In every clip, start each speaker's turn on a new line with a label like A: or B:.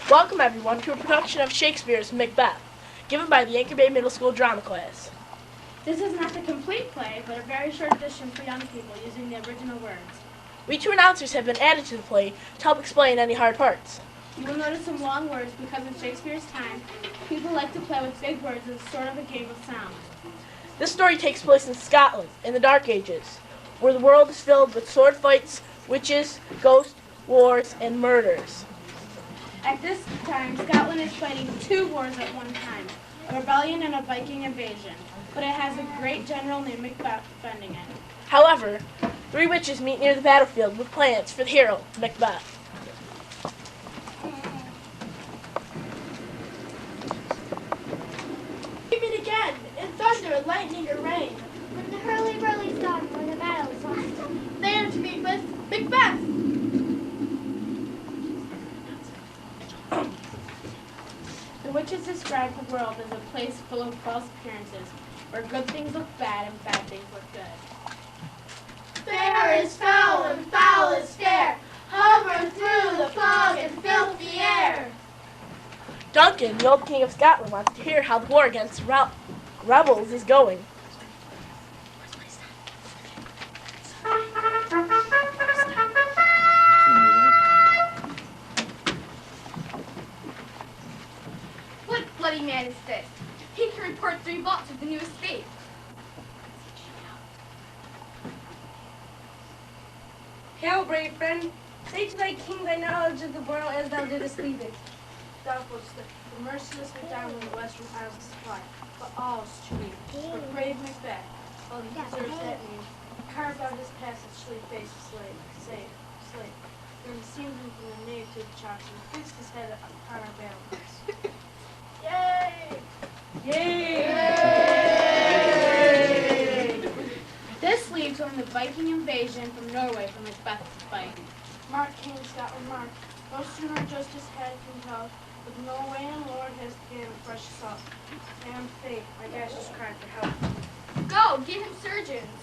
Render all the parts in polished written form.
A: Welcome everyone to a production of Shakespeare's Macbeth, given by the Anchor Bay Middle School drama class.
B: This is not the complete play, but a very short edition for young people using the original words.
A: We two announcers have been added to the play to help explain any hard parts.
B: You will notice some long words because in Shakespeare's time, people like to play with big words as sort of a game of sound.
A: This story takes place in Scotland in the Dark Ages, where the world is filled with sword fights, witches, ghosts, wars, and murders.
B: At this time, Scotland is fighting two wars at one time, a rebellion and a Viking invasion, but it has a great general named Macbeth defending it.
A: However, three witches meet near the battlefield with plans for the hero, Macbeth.
C: We meet again, in thunder, lightning, or rain.
D: When the hurly-burly's done, when the battle is lost.
C: There to meet with Macbeth!
B: The witches describe the world as a place full of false appearances, where good things look bad and bad things look good.
C: Fair is foul and foul is fair. Hover through the fog and filthy air.
A: Duncan, the old king of Scotland, wants to hear how the war against rebels is going.
E: What bloody man is this? He can report 3 vaults of the newest faith.
F: Hail, brave friend. Say to thy king thy knowledge of the world as thou didst leave it.
B: Thou wouldst the merciless look down on the western isles of supply, but all is to me. For brave Macbeth, while he deserves that name, carved out his passage till he faced a slave. Then he seemed him from the nave to the chocks and fixed his head upon our battlements.
C: Yay!
B: Yay! This leaves only the Viking invasion from Norway for Macbeth to fight. Mark, King of Scotland, mark. No sooner justice had compelled, but the Norwegian lord has begun a fresh assault. I am fate, my gaseous cry for help.
E: Go, get him surgeons.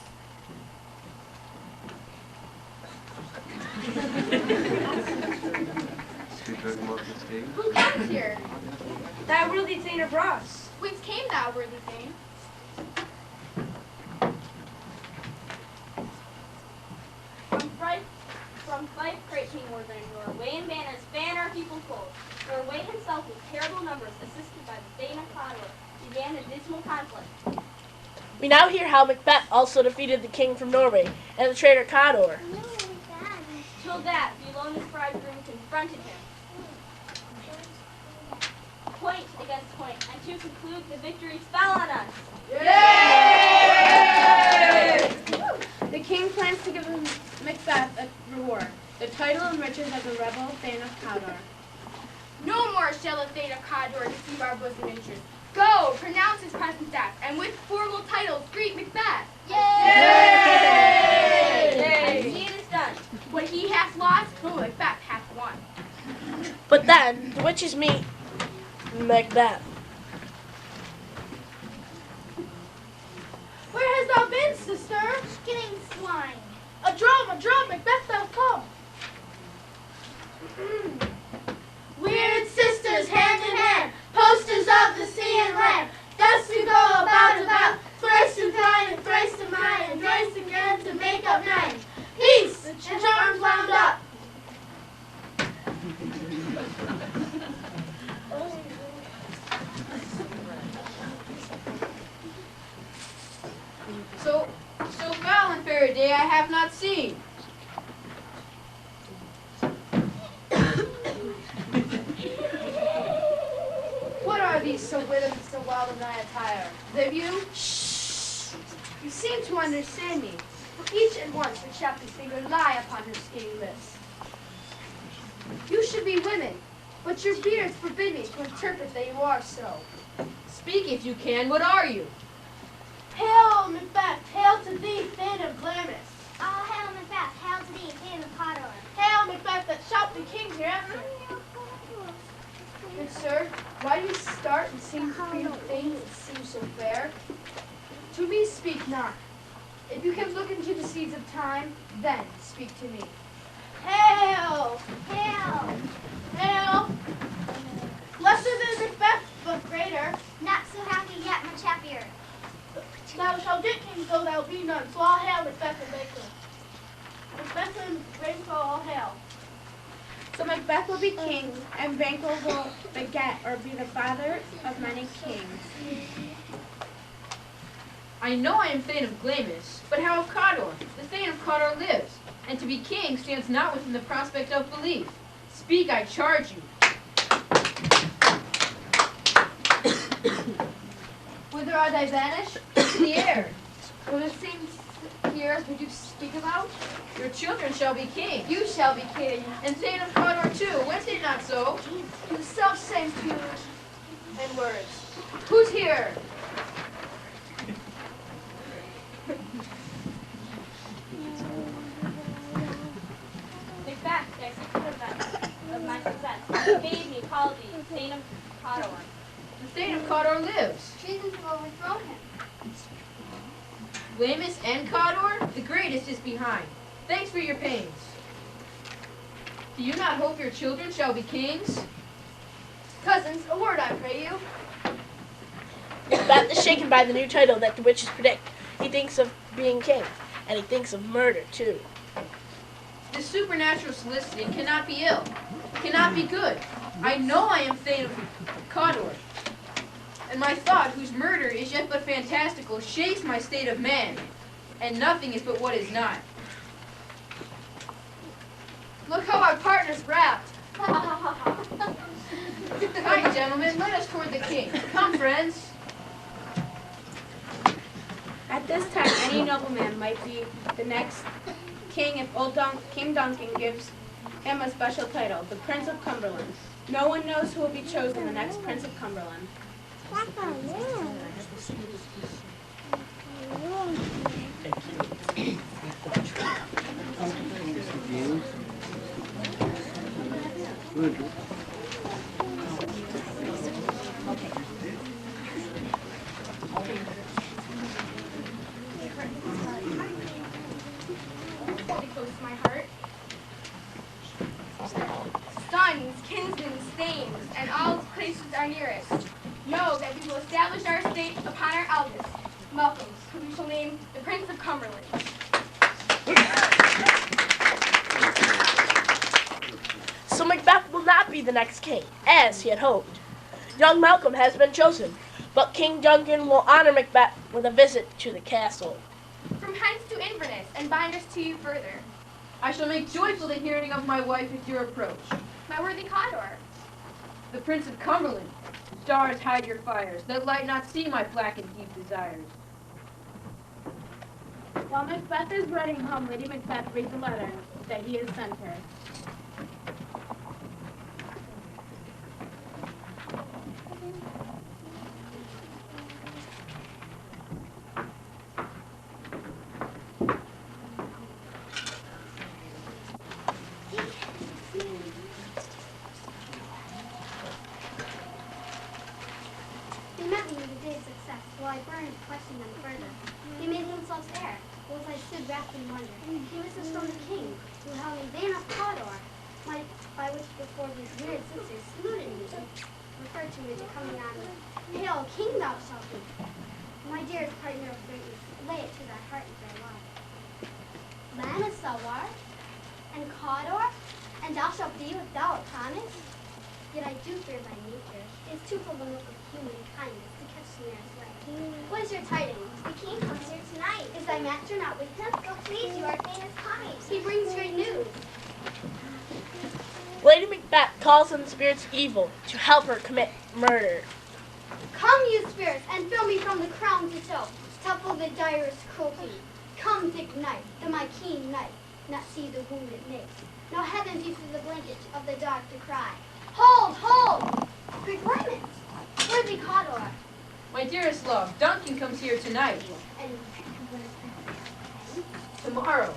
E: Who comes here?
F: Thy worthy Thane of Ross.
E: Whence came thou, worthy Thane?
G: From Fife, great King Northern Norway, banners fan our people cold. Norway himself with terrible numbers, assisted by the Thane of Clodagh, began the dismal conflict.
A: We now hear how Macbeth also defeated the king from Norway and the traitor Cawdor.
G: Till that, the alone bridegroom confronted him. Point against point, and to conclude, the victory fell on us.
B: The king plans to give him Macbeth a reward, the title and riches of the rebel Thane of Cawdor.
E: No more shall the Thane of Cawdor deceive our bosom interest. Go, pronounce his presence act, and with formal titles greet Macbeth.
G: And see it is done.
E: What he hath lost, Macbeth hath won.
A: But then, the witches meet Macbeth.
C: Where hast thou been, sister?
D: Skinning swine.
C: A drum, Macbeth thou come. Weird sisters, hand in hand, posters of the sea and land. Thus we go about, thrice to thine and thrice to mine, and thrice again to make up 9. Peace, and charms wound up.
H: So foul and fair a day I have not seen. What are these so withered and so wild in thy attire? Live you? Shh! You seem to understand me, for each and once the chapley's finger lie upon her skinny lips. You should be women, but your beards forbid me to interpret that you are so. Speak if you can, what are you?
C: Hail, Macbeth, hail to thee, Thane of Glamis.
D: All hail Macbeth, hail to thee, Thane of Cawdor.
C: Hail, Macbeth, that shalt be king hereafter.
H: Good sir, why do you start and seem to feel things that seem so fair? To me speak not. If you can look into the seeds of time, then speak to me.
C: Hail!
D: Hail!
C: Hail!
B: Thou shalt get kings, though thou be none. So all hail Macbeth and Banquo. Macbeth and Banquo, all hail.
I: So Macbeth will be king, and Banquo will beget or be the father of many kings.
J: I know I am Thane of Glamis, but how of Cawdor? The Thane of Cawdor lives, and to be king stands not within the prospect of belief. Speak, I charge you.
H: Whither are they vanished?
J: To the air.
H: Will the same here as we do speak about?
J: Your children shall be kings.
H: You shall be king.
J: And Thane of Cawdor too, went it not so?
H: The self-same feud and words. Who's here?
G: Macbeth, the executive of my success, bade me call thee Thane of Cawdor.
J: The Thane of Cawdor lives.
D: Treasons have overthrown him.
J: Glamis and Cawdor, the greatest is behind. Thanks for your pains. Do you not hope your children shall be kings?
H: Cousins, a word I pray you.
A: Macbeth is shaken by the new title that the witches predict. He thinks of being king, and he thinks of murder, too.
J: This supernatural soliciting cannot be ill, cannot be good. I know I am Thane of Cawdor, and my thought, whose murder is yet but fantastical, shakes my state of man, and nothing is but what is not.
H: Look how our partner's wrapped.
J: Kind gentlemen, let us toward the king. Come, friends.
I: At this time, any nobleman might be the next king if King Duncan gives him a special title, the Prince of Cumberland. No one knows who will be chosen the next Prince of Cumberland.
E: Close to my heart. Sons, kinsmen, thanes, and all places are nearest. Know that we will establish our state upon our eldest, Malcolm, who we shall name the Prince of Cumberland.
A: So Macbeth will not be the next king, as he had hoped. Young Malcolm has been chosen, but King Duncan will honor Macbeth with a visit to the castle.
E: From hence to Inverness, and bind us to you further.
J: I shall make joyful the hearing of my wife at your approach.
E: My worthy Cawdor,
J: The Prince of Cumberland. Stars, hide your fires. Let light not see my black and deep desires.
I: While Macbeth is riding home, Lady Macbeth reads a letter that he has sent her.
D: They met me in the day of success, while I burned to question them further. They made themselves air, whilst I stood wrapped in wonder. He was from the king, who held me Thane of Cawdor, by which before these weird sisters saluted me, referred to me as coming on me. Hail, king thou shalt be. My dearest partner of greatness, lay it to thy heart and thy love. Land of Sawar, and Cawdor, and thou shalt be what thou hast promised? Yet I do fear thy nature. It is too full of milk of human kindness to catch the nearest way. What is your tidings? The king comes here tonight. Is thy master not with him? Go please you, our Thane is coming. He brings great news.
A: Lady Macbeth calls on the spirits evil to help her commit murder.
D: Come, you spirits, and fill me from the crown to toe. Topple the direst cruelty. Come, thick knife, that my keen knife not see the wound it makes. Now heaven be through the blanket of the dark to cry. Hold, hold! Great Clement, worthy Cawdor.
J: My dearest love, Duncan comes here tonight.
D: And
J: Tomorrow.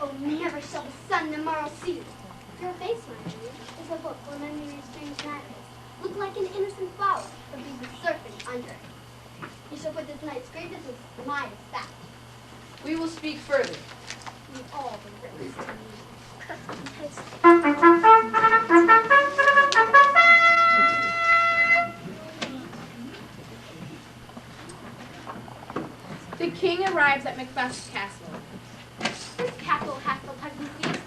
D: oh, never shall the sun tomorrow see you. Your face, my lady, is a book where men may read strange matters. Look like an innocent flower, but be the serpent under. You shall put this night's greatness with my dispatch.
J: We will speak further.
D: Leave all the witness to me.
J: The
I: arrives at Macbeth's castle.
C: This castle hath the pleasant feast.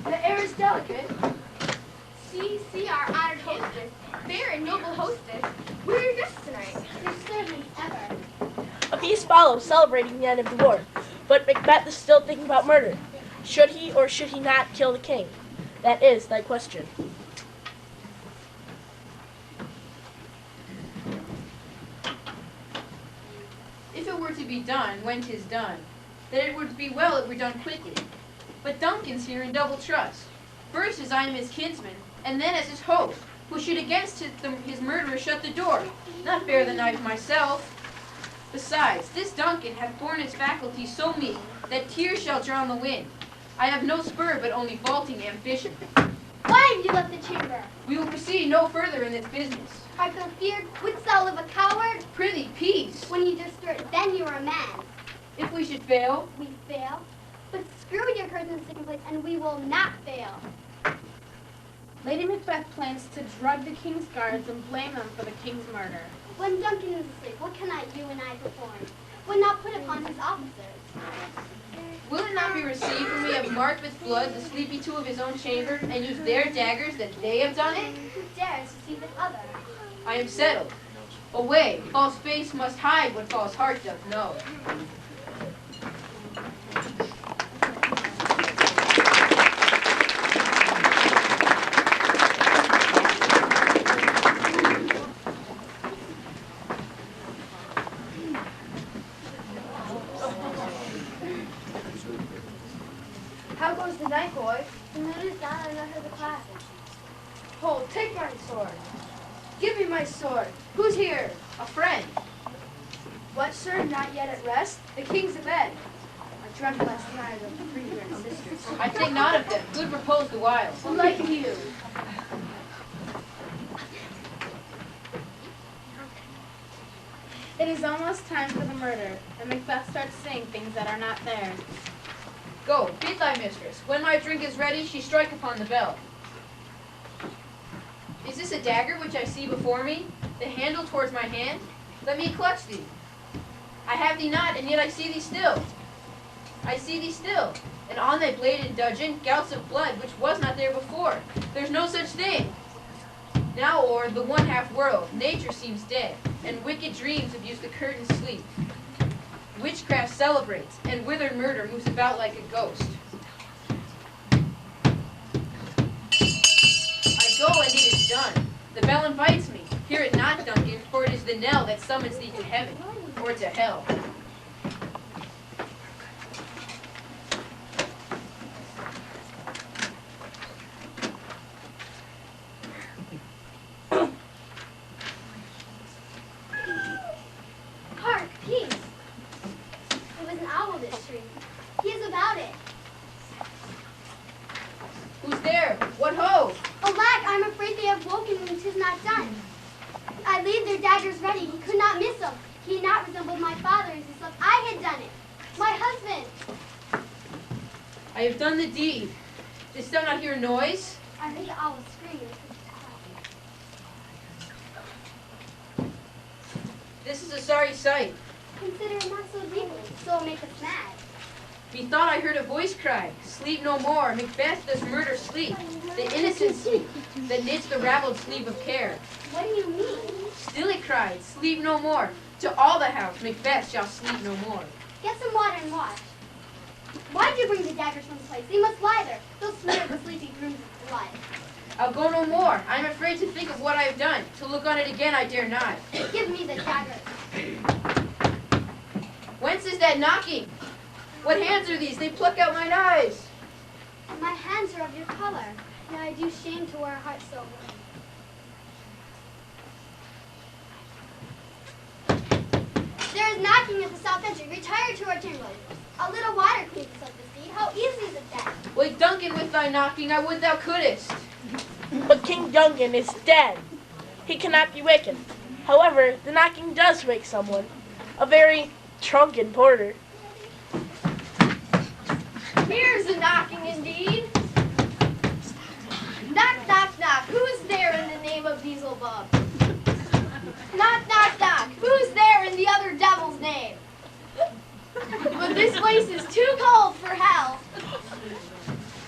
H: The air is delicate.
C: See our honored hostess, fair and noble hostess. Where are your guests tonight?
D: Your servants ever.
A: A feast follows celebrating the end of the war, but Macbeth is still thinking about murder. Should he or should he not kill the king? That is thy question.
J: If it were to be done when 'tis done, then it would be well it were done quickly. But Duncan's here in double trust. First as I am his kinsman, and then as his host, who should against his murderer shut the door, not bear the knife myself. Besides, this Duncan hath borne his faculties so meek that tears shall drown the wind. I have no spur, but only vaulting ambition.
D: Why have you left the chamber?
J: We will proceed no further in this business.
D: Art thou feared? Wouldst thou live a coward?
J: Prithee, peace.
D: When you destroy, then you are a man.
J: If we should fail,
D: We fail. But screw your courage in the second place, and we will not fail.
I: Lady Macbeth plans to drug the king's guards and blame them for the king's murder.
D: When Duncan is asleep, what cannot you and I perform? When not put upon his officers.
J: will it not be received when we have marked with blood the sleepy two of his own chamber, and use their daggers that they have done it?
D: Who dares to see this other?
J: I am settled. Away, false face must hide what false heart doth know.
H: How goes the night, boy?
D: The moon is down under the clouds.
H: Hold, take my sword. Give me my sword. Who's here?
J: A friend.
H: What, sir? Not yet at rest? The king's abed. I dreamt last night of the fragrant sisters.
J: I think not of them. Good reposed a while.
H: Well, like you.
I: It is almost time for the murder, and Macbeth starts saying things that are not there.
J: Go, bid thy mistress. When my drink is ready, she strike upon the bell. Is this a dagger which I see before me? The handle towards my hand? Let me clutch thee. I have thee not, and yet I see thee still. I see thee still. And on thy bladed dudgeon, gouts of blood, which was not there before. There's no such thing. Now o'er the one-half world, nature seems dead, and wicked dreams abuse the curtain's sleep. Witchcraft celebrates, and withered murder moves about like a ghost. I go, and it is done. The bell invites me. Hear it not, Duncan, for it is the knell that summons thee to heaven, or to hell.
D: Hark, peace. It was an owl this tree. He is about it.
J: Who's there? What ho?
D: Alack, I'm afraid they have woken when 'tis not done. I leave their daggers ready. He could not miss them. He had not resembled my father as he slept. I had done it. My husband.
J: I have done the deed. Didst thou not hear a noise?
D: I heard the owl scream.
J: This is a sorry sight.
D: Consider it not so deeply, so it'll make us mad.
J: Methought I heard a voice cry, sleep no more, Macbeth does murder sleep, the innocent sleep, that knits the raveled sleeve of care.
D: What do you mean?
J: Still it cried, sleep no more, to all the house, Macbeth shall sleep no more.
D: Get some water and wash. Why'd you bring the daggers from the place? They must lie there. They'll smear the sleepy grooms with blood.
J: I'll go no more, I am afraid to think of what I have done, to look on it again I dare not.
D: Give me the daggers.
J: Whence is that knocking? What hands are these? They pluck out mine eyes.
D: My hands are of your color. Now I do shame to wear a heart so red. There is knocking at the south entry. Retire to our chamber. A little water cleans us up this deed. How easy is it then?
J: Wake Duncan with thy knocking, I would thou couldest.
A: But King Duncan is dead. He cannot be wakened. However, the knocking does wake someone. A very drunken porter.
C: Here's the knocking indeed. Knock, knock, knock. Who's there in the name of Beelzebub? Knock, knock, knock. Who's there in the other devil's name? this place is too cold for hell.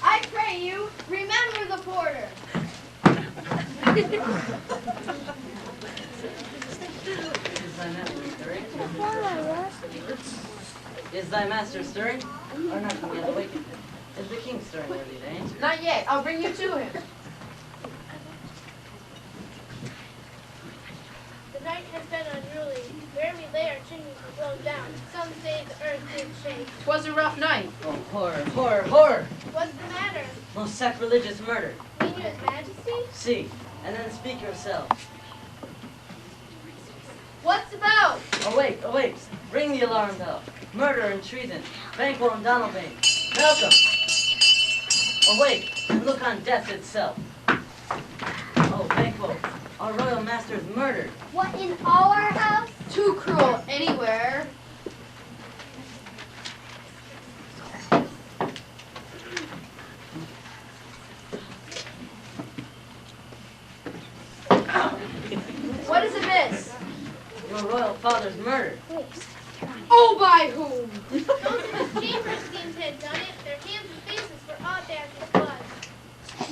C: I pray you, remember the porter.
K: Is thy master stirring? Or not yet awakened? Is the king stirring, worthy dame?
J: Not yet. I'll bring you to him.
C: The night has been unruly. Where we lay our chimneys were blown down. Some say the earth did shake.
J: 'Twas a rough night.
K: Oh, horror, horror, horror!
C: What's the matter?
K: Most sacrilegious murder.
C: Mean you his majesty?
K: See, and then speak yourself.
C: What's about?
K: Awake, awake! Ring the alarm bell. Murder and treason. Banquo and Donalbain. Malcolm! Awake, and look on death itself. Oh, Banquo, our royal master is murdered.
D: What, in our house?
J: Too cruel anywhere. What is amiss?
K: Your royal father's murdered.
J: Oh, by whom?
C: Those in his chambers seems had done it. Their hands and faces were all dashed with blood.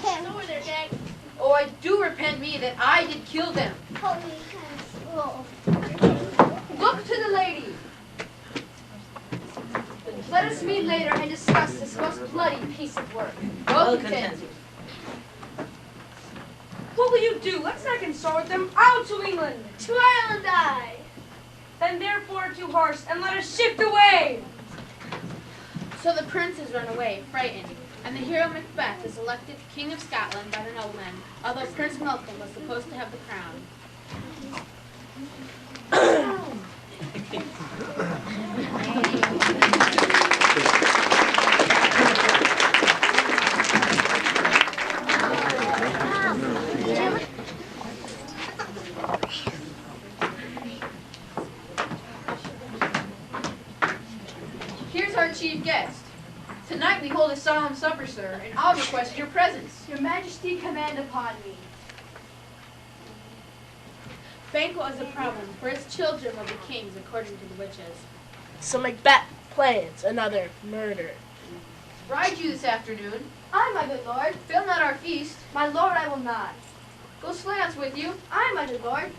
C: So were their daggers.
J: Oh, I do repent me that I did kill them.
D: Holy hands roll.
J: Look to the lady. Let us meet later and discuss this most bloody piece of work. Well contented.
F: What will you do? Let's not consort with them. Out to England.
C: To Ireland I.
F: Then therefore to horse, and let us shift away.
I: So the princes run away, frightened, and the hero Macbeth is elected King of Scotland by the noblemen, although Prince Malcolm was supposed to have the crown.
J: Here's our chief guest. Tonight we hold a solemn supper, sir, and I'll request your presence.
B: Your majesty command upon me.
I: Banquo is a problem, for his children will be kings according to the witches.
A: So Macbeth plans another murder.
J: Ride you this afternoon.
B: I, my good lord.
J: Fail not our feast.
B: My lord, I will not.
J: Go slants with you.
B: I, my good lord.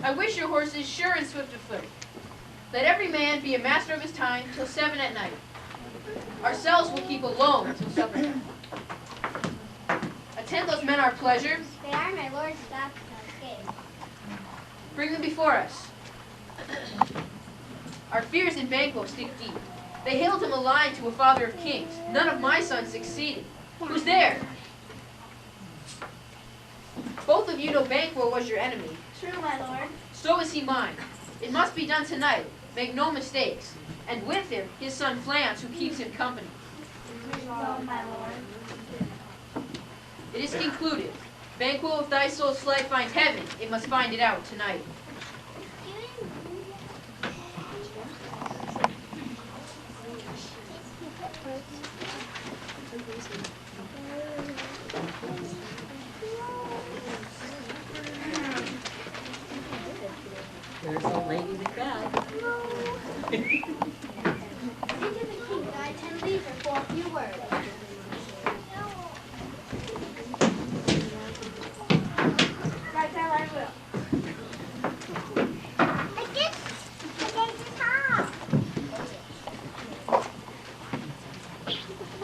J: I wish your horses sure and swift of foot. Let every man be a master of his time till 7 at night. Ourselves will keep alone till supper time. Attend those men our pleasure.
D: They are my lord's back to escape.
J: Bring them before us. Our fears in Banquo stick deep. They hailed him a line to a father of kings. None of my sons succeeded. Who's there? Both of you know Banquo was your enemy.
C: True, my lord.
J: So is he mine. It must be done tonight. Make no mistakes. And with him, his son Flance, who keeps him company.
C: So, my lord.
J: It is concluded. Banquo, if thy soul's life find heaven, it must find it out tonight.
K: There's old Lady Macbeth.
D: See to the king that I attend leisure for a few words.
C: Right now I will.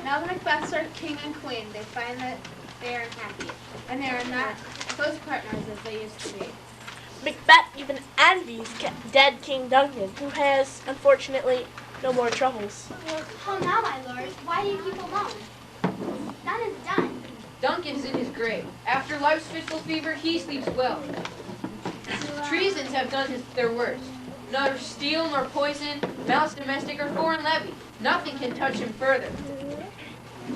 I: Now that Macbeths are king and queen, they find that they are unhappy, and they are not close partners as they used to be.
A: Macbeth even envies dead King Duncan, who has, unfortunately, no more troubles.
D: How now, my lord? Why do you keep alone? Done is done.
J: Duncan's in his grave. After life's fitful fever, he sleeps well. Treasons have done their worst. Neither steel nor poison, malice domestic or foreign levy. Nothing can touch him further.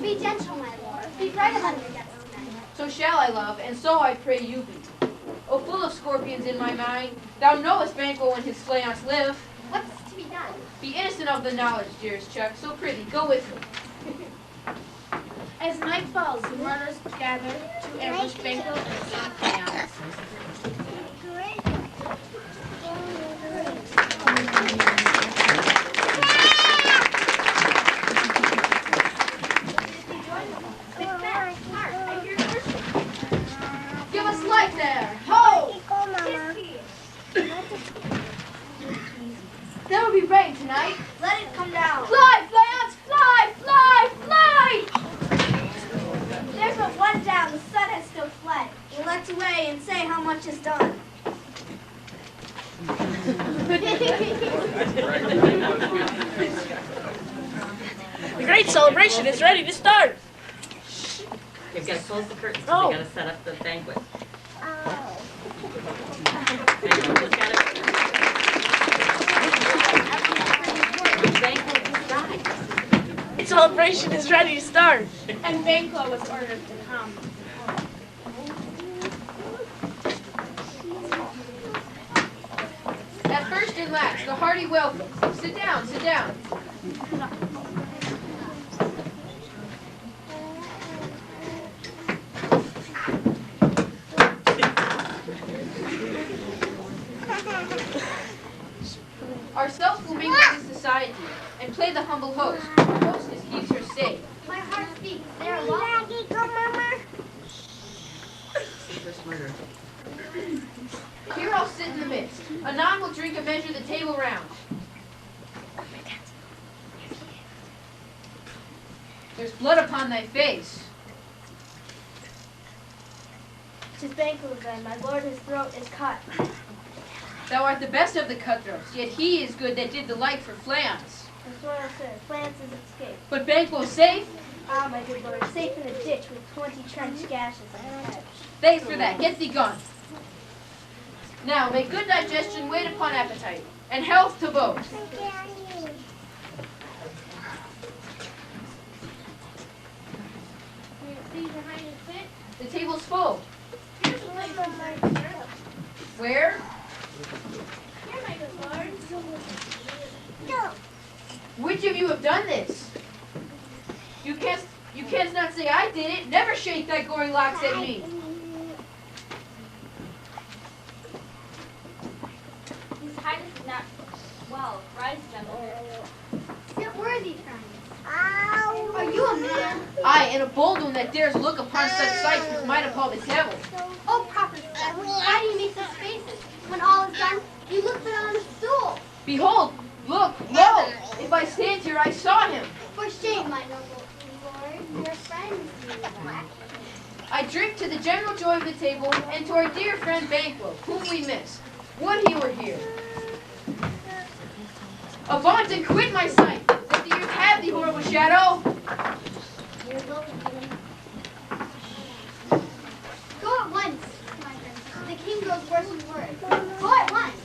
D: Be gentle, my lord. Be bright among your guests tonight.
J: So shall I love, and so I pray you be. O full of scorpions in my mind, thou knowest Banquo and his flayance live.
D: What's to be done?
J: Be innocent of the knowledge, dearest Chuck, so prithee, go with me.
I: As night falls, the murderers gather to ambush Banquo and son Flance.
A: celebration is ready to start.
L: You've got to close the curtains
A: Oh.
L: because they got to set up the banquet. Hang on, just gotta... The banquet is starting.
A: Celebration is ready to start.
I: And Banquo was ordered to come.
J: At first and last, the hearty welcome. Sit down, sit down. Ourselves will mingle with society and play the humble host. Our hostess keeps her safe.
D: My heart speaks. They are welcome.
L: First murder.
J: Here I'll sit in the midst. Anon will drink and measure the table round. There's blood upon thy face.
C: 'Tis Banquo then, my lord, his throat is cut.
J: Thou art the best of the cutthroats, yet he is good that did the like for Fleance.
C: As royal sir, Flance is escaped.
J: But Banquo safe?
C: Ah, my good lord, safe in a ditch with 20 trench gashes in his head.
J: Thanks for that. Get thee gone. Now, may good digestion wait upon appetite, and health to both. The table's full. Where? Which of you have done this? You canst not say I did it. Never shake thy gory locks at me.
G: His Highness is not well. Rise, gentlemen.
D: Sit worthy, friends. Are you a man?
J: Aye, and a bold one that dares look upon such sights which might appall the devil.
D: Oh, proper step. How do you make such faces? When all is done, you look but on a stool.
J: Behold, look, lo! If I stand here, I saw him.
D: For shame, my noble lord. Your friends you lack.
J: I drink to the general joy of the table and to our dear friend Banquo, whom we miss. Would he were here. Avaunt and quit my sight. Let the earth have thee, horrible shadow.
D: Go at once, my friend. The king grows worse and worse. Go at once.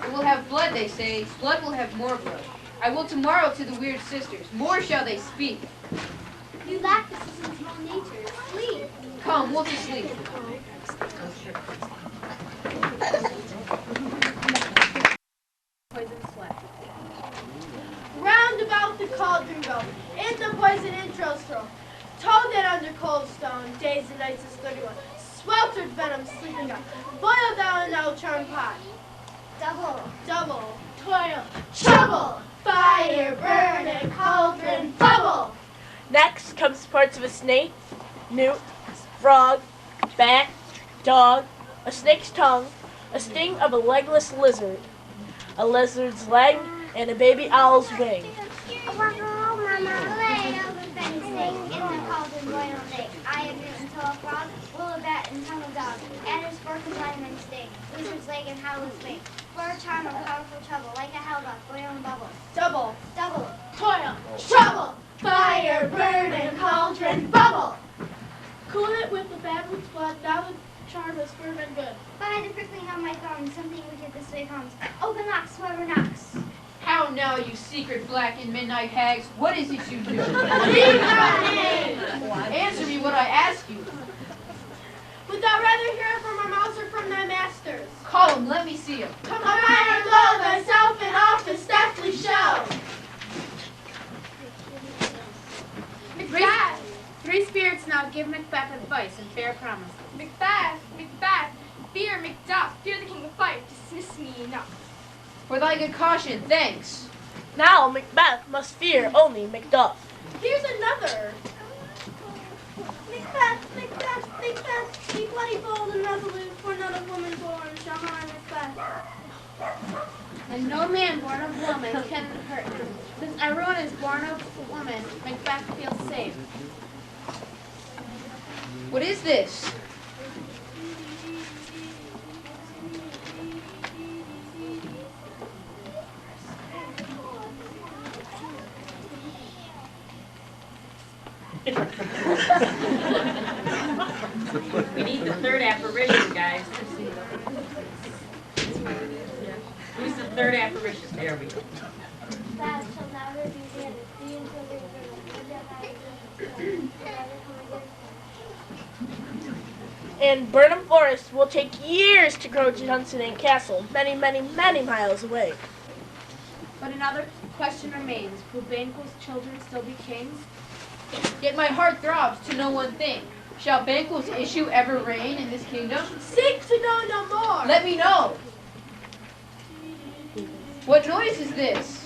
J: It will have blood, they say. Blood will have more blood. I will tomorrow to the weird sisters. More shall they speak.
D: You lack the sensible nature. Sleep.
J: Come, we'll to sleep.
I: Poison sweat.
B: Round about the cauldron go, in the poison intros throw. Told it under cold stone, days and nights is 31. Sweltered venom, sleeping on. Boil down now charm pot. Double, toil, trouble. Fire, burn, and cauldron, bubble.
A: Next comes parts of a snake, newt, frog, bat, dog, a snake's tongue, a sting of a legless lizard, a lizard's leg, and a baby owl's wing.
D: I have written to a frog, will a bat and tongue of dog, adder's fork and line and sting, lizard's leg and howler's wing, for a charm of powerful trouble, like a hell dog, boil and bubble.
B: Double,
D: Toil,
B: trouble. Fire, burn, and cauldron, bubble. Cool it with the babbler's blood, now the charm is firm and good.
D: by the prickling of my thumb, something wicked this way comes. Open locks, whoever knocks.
J: How now, you secret black and midnight hags? What is it you do?
B: Leave my name.
J: Answer me what I ask you.
B: Would thou rather hear it from our mouths or from thy masters?
J: Call him, let me see him.
B: Come around and blow thyself in office deftly show.
I: Macbeth! Three spirits now give Macbeth advice and fair promises.
E: Macbeth, Macbeth, fear Macduff, fear the king of fight, dismiss me enough.
J: For thy good caution, thanks.
A: Now Macbeth must fear only Macduff.
B: Here's another. Macbeth, be bloody bold and resolute, for not a woman born shall harm Macbeth.
I: And no man born of woman can hurt him. Since everyone is born of woman, Macbeth feels safe.
J: What is this?
L: We need the third apparition, guys. Who's the third apparition? There we go.
C: That shall never be ended. The until they
A: And Burnham Forest will take years to grow to Dunsinane Castle, many, many, many miles away.
I: But another question remains. Will Banquo's children still be kings?
J: Yet my heart throbs to know one thing. Shall Banquo's issue ever reign in this kingdom?
B: Seek to know no more.
J: Let me know. What noise is this?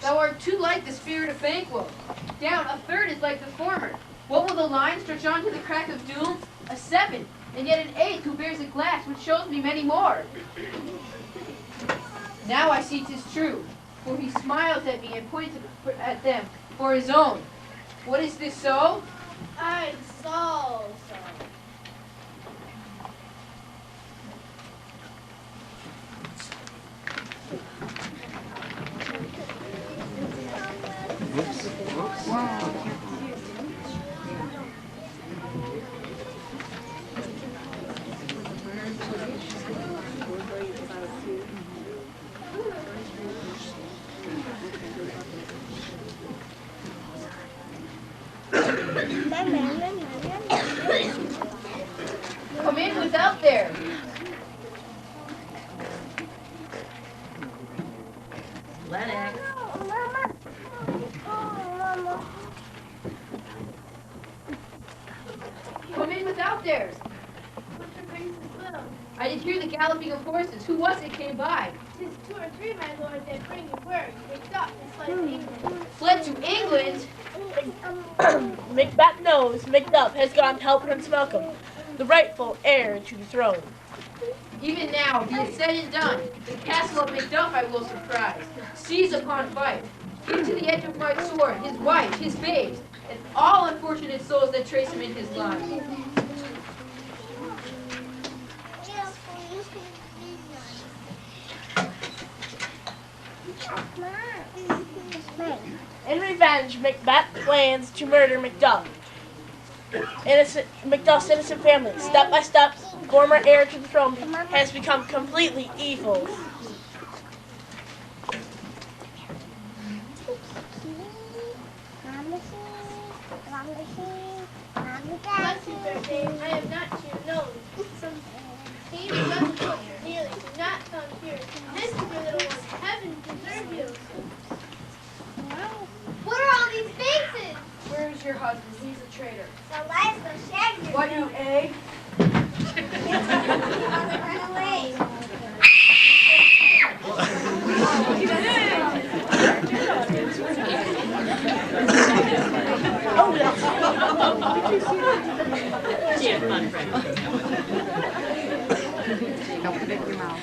J: Thou art too like the spirit of Banquo. Down, a third is like the former. What will the line stretch on to the crack of doom? A 7, and yet an 8 who bears a glass which shows me many more. Now I see 'tis true, for he smiles at me and points at them for his own. What is this so?
C: I saw.
J: Come in without there.
L: Lennox.
J: Come in without there.
C: What's your grace's will?
J: I did hear the galloping of horses. Who was it came by?
C: 'Tis 2 or 3, my lord, that bring you word. Macbeth is fled to England.
J: Fled to England?
A: Macbeth knows Macduff has gone to help Prince Malcolm, the rightful heir to the throne.
J: Even now, be it said and done, the castle of Macduff I will surprise, seize upon fight, give to the edge of my sword his wife, his babes, and all unfortunate souls that trace him in his line.
A: In revenge, Macbeth plans to murder Macduff. Macduff's innocent family, step by step, former heir to the throne, has become completely evil.
C: Bless you, fair dame, I have not to known. Some pain and well nearly do not come here. This is your little one. Heaven preserve you.
D: What are all these faces?
J: Where is your husband? He's a traitor.
D: The lies will shag you.
J: What, you egg?
D: Run away.
L: Yeah, fun friend.
M: Don't put it in your mouth.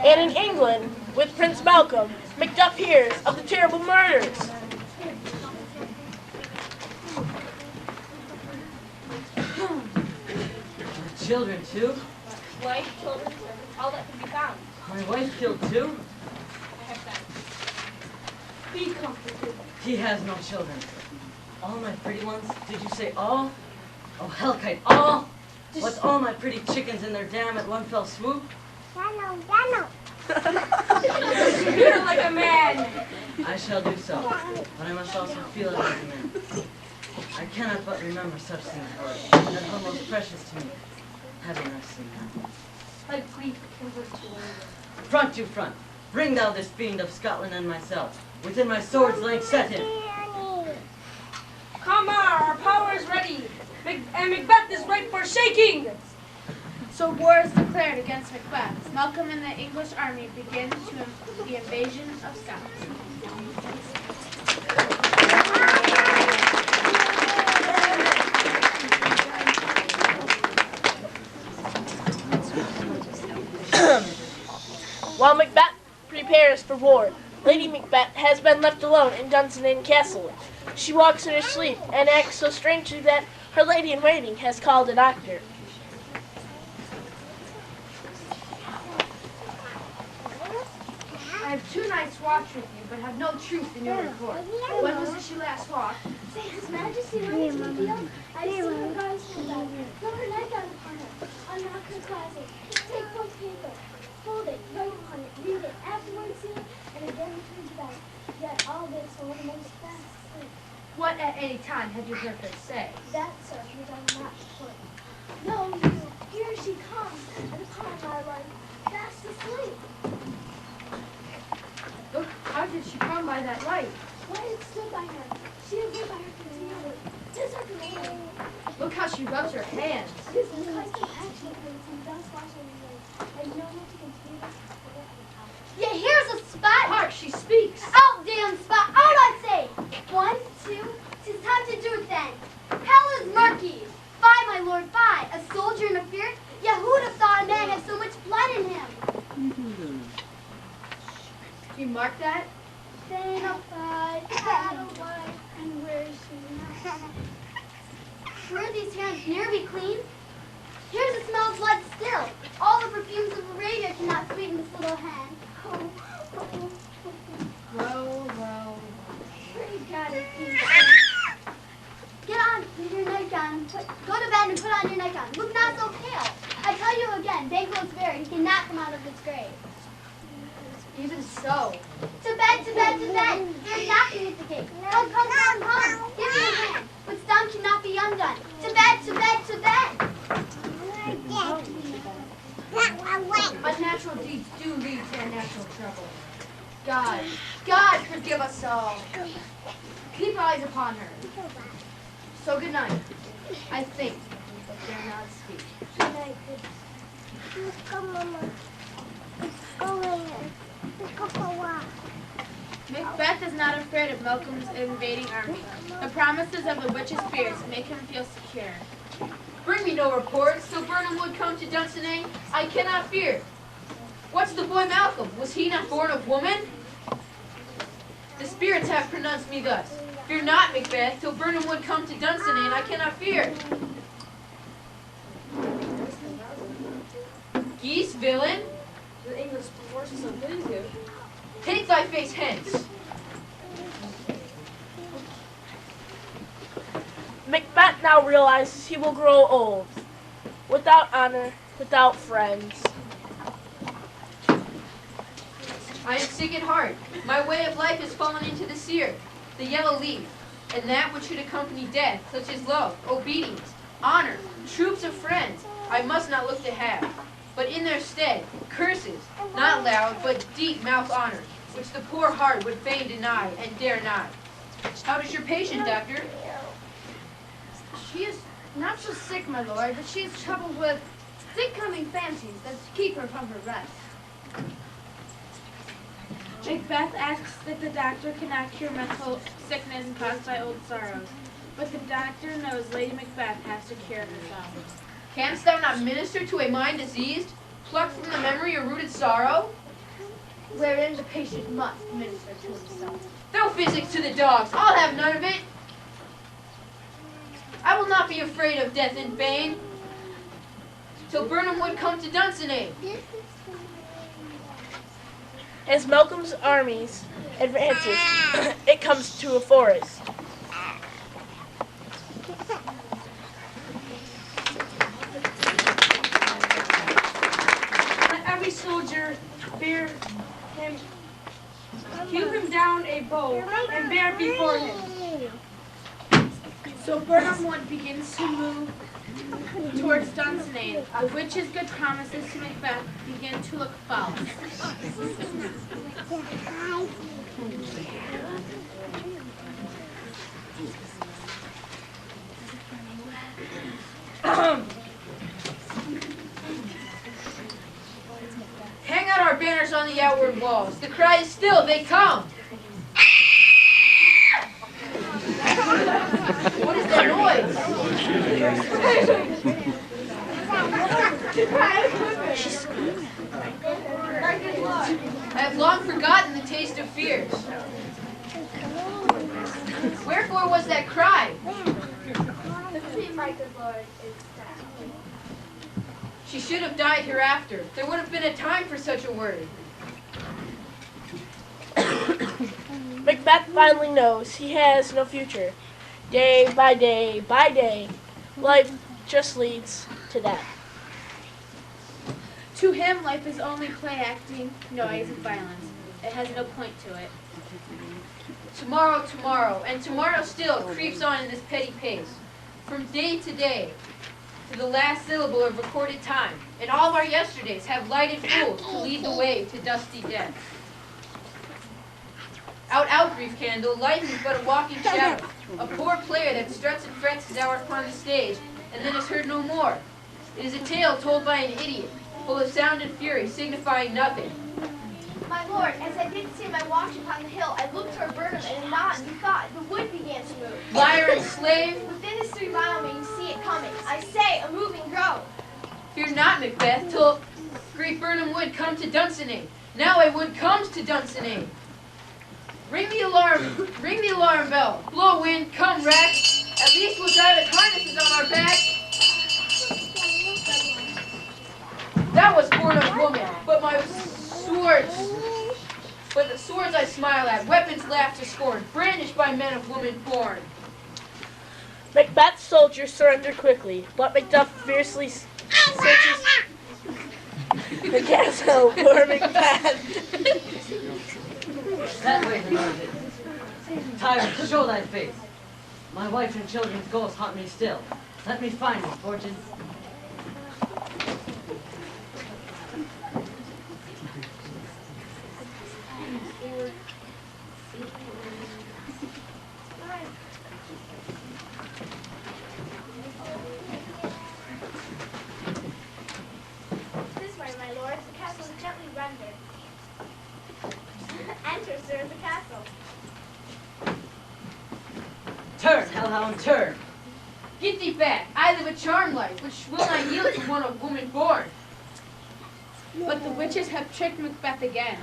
A: And in England, with Prince Malcolm, Macduff hears of the terrible murders.
K: Children too?
G: Wife, children, servants, all that can be found.
K: My wife killed too?
G: I have that. Be comforted.
K: He has no children. All my pretty ones? Did you say all? Oh, hellkite, all? What's all my pretty chickens in their dam at one fell swoop?
E: You're like a man.
K: I shall do so, but I must also feel it like a man. I cannot but remember such things that were most precious to me, having I seen them.
E: Like grief converts to anger.
K: Front to front, bring thou this fiend of Scotland and myself. Within my sword's length set him.
F: Come on, our power is ready, and Macbeth is ripe for shaking.
I: So war is declared against Macbeth. Malcolm and the English army begin the invasion of Scotland.
A: prepares for war. Lady Macbeth has been left alone in Dunsinane Castle. She walks in her sleep and acts so strangely that her lady-in-waiting has called a doctor.
H: I have 2 nights' watch with you, but have no truth in your report. When was it she last walked?
C: His Majesty went into the field. I see her guards stand by. Throw her nightgown upon her. Unlock her closet. Take one paper. Fold it. Write upon it. Read it. Afterwards seal it. And again return to bed. Yet all this while the most fast asleep.
H: What at any time have you heard her say?
C: That, sir, was I will not put. No, you. Here she comes. And upon my life. Fast asleep.
H: Look, how did she come by that light?
C: Why it stood by her. She has lived by her continually. 'Tis her command.
H: Look how she rubs her hands.
C: It is the custom action place and thus washing the hands. And no one to continue this.
D: Yeah, here's a spot.
H: Hark, she speaks.
D: Out, damn spot. Out, I say. 1, 2. 'Tis time to do it then. Hell is murky. Fie, my lord, fie. A soldier in a fear? Yeah, who'd have thought a man had so much blood in him?
H: You mark that?
C: Then I'll fight, battle white, and where is she now?
D: Were these hands near be clean? Here's a smell of blood still. All the perfumes of Arabia cannot sweeten this little hand.
H: Well.
C: Pray God it be.
D: Get on with your nightgown. Go to bed and put on your nightgown. Look not so pale. I tell you again, Banquo's buried. He cannot come out of his grave.
H: Even so.
D: To bed, to bed, to bed. They're knocking at the gate. Come, come, come, come. Give me a hand. What's done cannot be undone. To bed, to bed, to bed.
H: Unnatural deeds do lead to unnatural trouble. God forgive us all. Keep eyes upon her. So good night. I think, but dare not speak.
C: Good night, good. Come, Mama. Go in.
I: Macbeth is not afraid of Malcolm's invading army. The promises of the witch's spirits make him feel secure.
J: Bring me no reports, so Burnham would come to Dunsinane. I cannot fear. What's the boy Malcolm? Was he not born of woman? The spirits have pronounced me thus. Fear not, Macbeth, till Burnham would come to Dunsinane. I cannot fear. Geese, villain?
F: The English forces are good here.
J: Take thy face hence.
A: Macbeth now realizes he will grow old, without honor, without friends.
J: I am sick at heart. My way of life has fallen into the seer, the yellow leaf, and that which should accompany death, such as love, obedience, honor, troops of friends, I must not look to have. But in their stead, curses, not loud, but deep mouth honors, which the poor heart would fain deny and dare not. How does your patient, doctor?
H: She is not so sick, my lord, but she is troubled with sick-coming fancies that keep her from her rest.
I: Macbeth asks if the doctor cannot cure mental sickness caused by old sorrows, but the doctor knows Lady Macbeth has to cure herself.
J: Canst thou not minister to a mind diseased, plucked from the memory of rooted sorrow?
H: Wherein the patient must minister to himself.
J: Thou physics to the dogs, I'll have none of it. I will not be afraid of death in vain, till Burnham would come to Dunsinane.
A: As Malcolm's armies advances, it comes to a forest.
F: Let every soldier bear him, hew him down a bow, and bear it before him.
I: So Burnham Wood begins to move towards Dunsinane. The witch's good promises to Macbeth begin to look false.
J: Hang out our banners on the outward walls. The cry is still, they come. What is that noise? I have long forgotten fears. Wherefore was that cry?
C: The plea, my good lord, is death.
J: She should have died hereafter. There would have been a time for such a word.
A: Macbeth finally knows he has no future. Day by day by day, life just leads to death.
I: To him, life is only play acting, noise, and violence. It has no point to it.
J: Tomorrow, tomorrow, and tomorrow still creeps on in this petty pace. From day to day, to the last syllable of recorded time, and all of our yesterdays have lighted fools to lead the way to dusty death. Out, out, brief candle, life is but a walking shadow, a poor player that struts and frets his hour upon the stage, and then is heard no more. It is a tale told by an idiot, full of sound and fury, signifying nothing.
C: My lord, as I did see my watch upon the hill, I looked toward Burnham, and anon, methought, the wood began to move.
J: Liar and slave,
C: Within this 3 mile may you see it coming. I say, a moving grove.
J: fear not, Macbeth, till great Burnham wood come to Dunsinane. Now a wood comes to Dunsinane. Ring the alarm bell. Blow wind, come wrack. At least we'll drive the harnesses on our back. That was born of woman, but the swords I smile at, weapons laugh to scorn, brandished by men of woman born.
A: Macbeth's soldiers surrender quickly, but Macduff fiercely searches the castle for Macbeth.
K: That way, beloved. Tyrant, show thy face. My wife and children's ghosts haunt me still. Let me find thee, fortune.
C: This way, my lord, the castle is gently rendered. Enter, sir, the castle.
K: Turn, hellhound, turn.
J: Get thee back. I live a charmed life, which will not yield to one of woman born.
I: But the witches have tricked Macbeth again.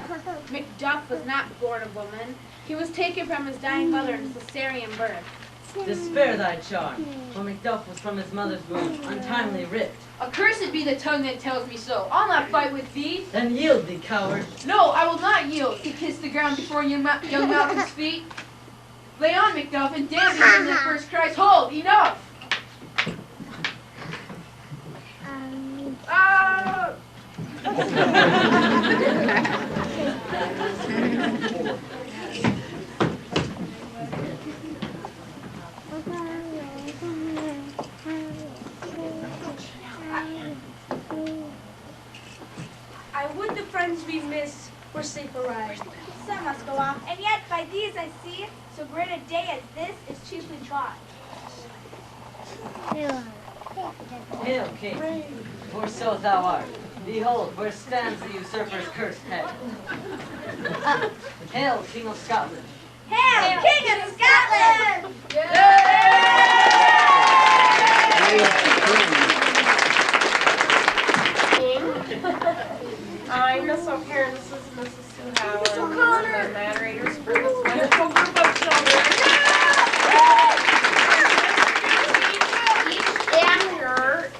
I: Macduff was not born a woman. He was taken from his dying mother in cesarean birth.
K: Despair thy charm, for Macduff was from his mother's womb, untimely ripped.
J: Accursed be the tongue that tells me so. I'll not fight with thee.
K: Then yield thee, coward.
J: No, I will not yield to kiss the ground before young Malcolm's feet. Lay on, Macduff, and damn me when the first cries, hold, enough! Ah!
F: I would the friends we miss were safe arrived.
C: Some must go off, and yet by these I see, so great a day as this is chiefly bought.
K: Hail, king, for so thou art. Behold, where stands the usurper's cursed head. Hail, King of Scotland.
C: Hail, King of Scotland!
F: I'm Miss O'Hare, this is Mrs. Sue Howard, the moderators for this wonderful group of children. Each actor,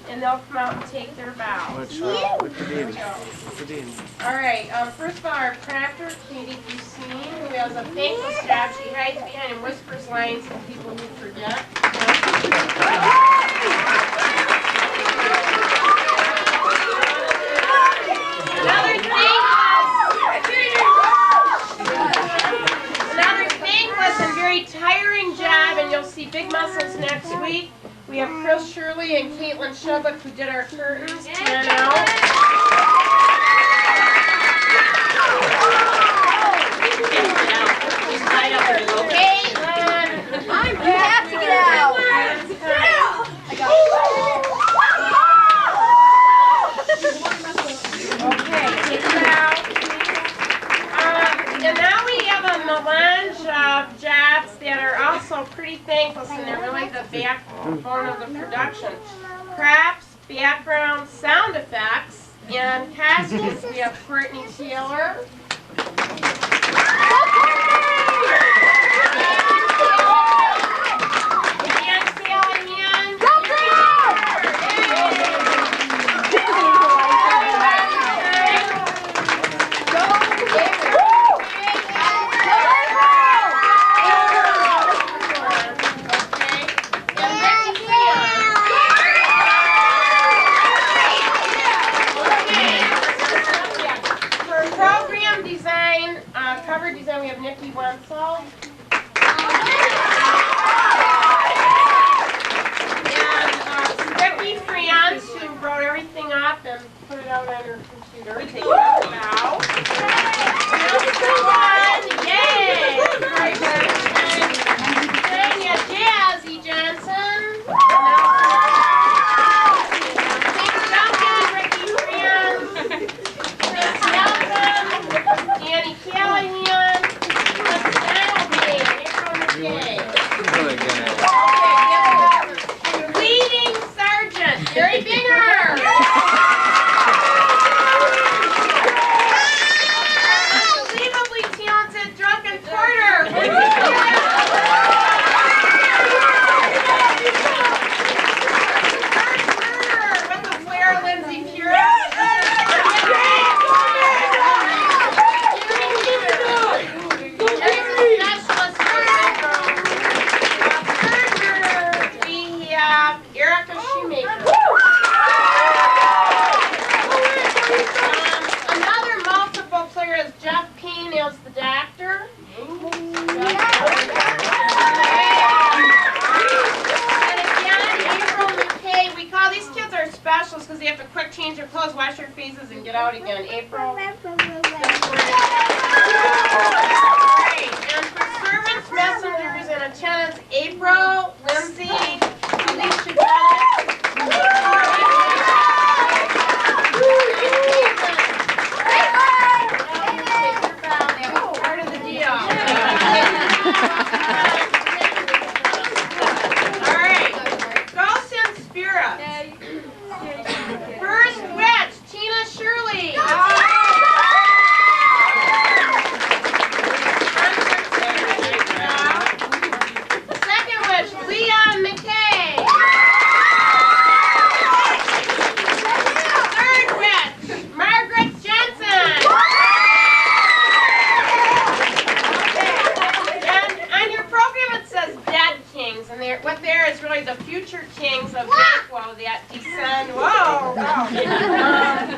F: and they'll come out and take their bow.
N: What's the dean?
F: All right, first of all, our crafter, Katie Busine, who has a thankless job. She hides behind and whispers lines to people who forget. Another thankless and very tiring job, and you'll see big muscles next week. We have Chris Shirley and Caitlin Shubbuck who did our curtains. Piano. Caitlin!
C: You have to get out!
F: I got Okay, take it out. And now we have a melange of jobs that are also pretty thankless, and they're really the backbone of the production. Props, background, sound effects, and costumes. We have Courtney Taylor.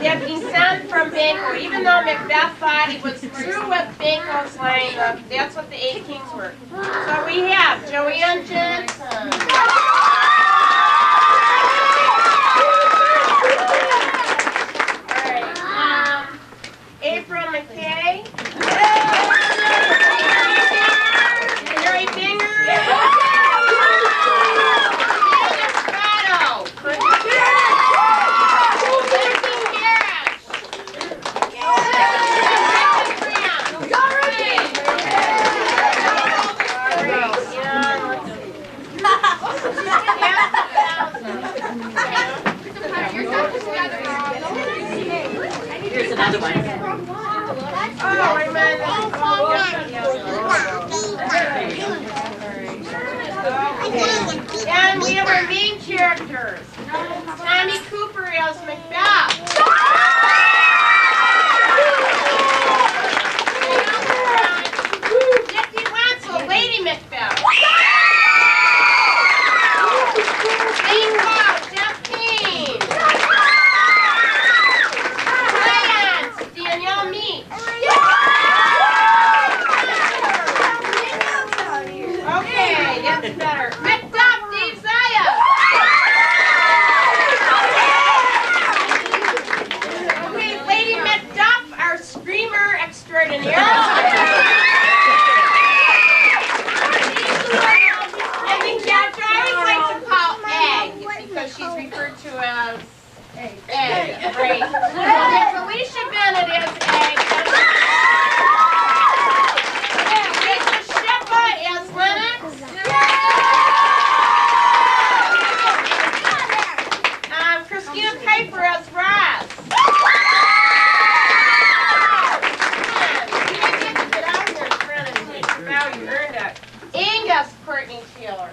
F: That descend from Banquo. Even though Macbeth thought he was through with Banquo's line, that's what the 8 kings were. So we have Joanne Jensen. April McKay. Mary Binger.
L: Here's another one.
F: Oh, wait a minute. And we have our main characters. Tommy Cooper as Macbeth. Dickie Wenzel, Lady Macbeth. Jeff Kane. Lance, Danielle Meach. Okay, that's better. Macduff, Dave Zaya. Okay, Lady Macduff, our screamer extraordinaire. And the character I always like to call Egg, because she's referred to as Egg, right? Okay, Felicia Bennett is Egg. Lisa Shippa is Lennox. Leah's Courtney Taylor.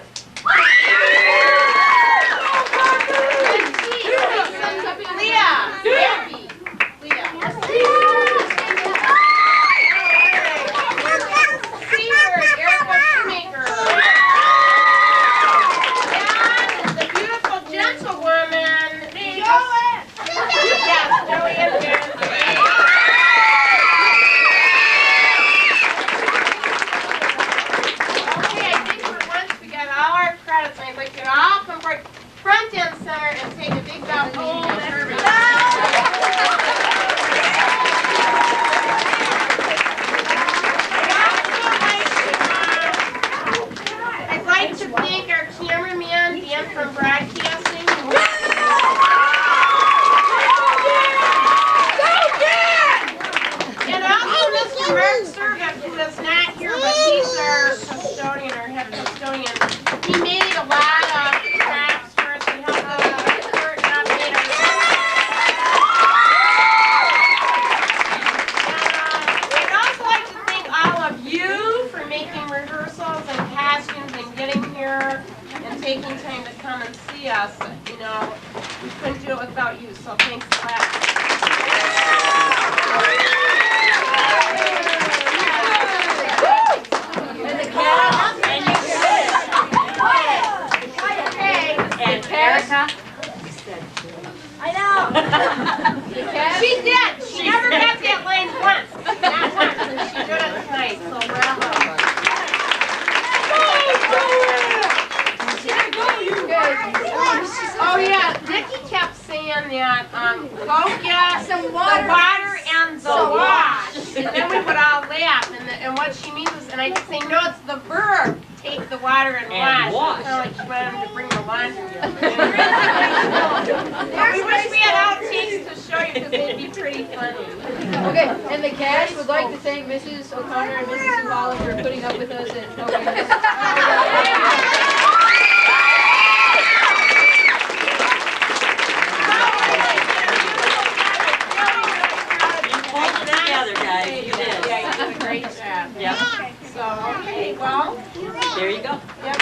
F: Circa, who is not here, but he's our custodian, our head custodian. He made a lot of crafts for us. He helped us with the curtain up, made our I'd also like to thank all of you for making rehearsals and costumes and getting here and taking time to come and see us. You know, we couldn't do it without you, so thanks for that.
A: I know.
F: She did. She never got that line once. Not once. And she did it tonight. So bravo. Oh yeah, Dickie kept saying that go get some water, the water and the wash, and then we would all laugh. And what she means is, and I say no, it's the verb. Take the water and wash. It's kind of like she wanted him to bring the laundry in. We wish we had outtakes to show you because they'd be pretty funny.
J: Okay, and the cast would like to thank Mrs. O'Connor and Mrs. Duval for putting up with us and
K: Together, guys. You did.
F: Yeah, you did a great job.
K: Yep.
F: So, okay, well.
K: There you go.
F: Yep.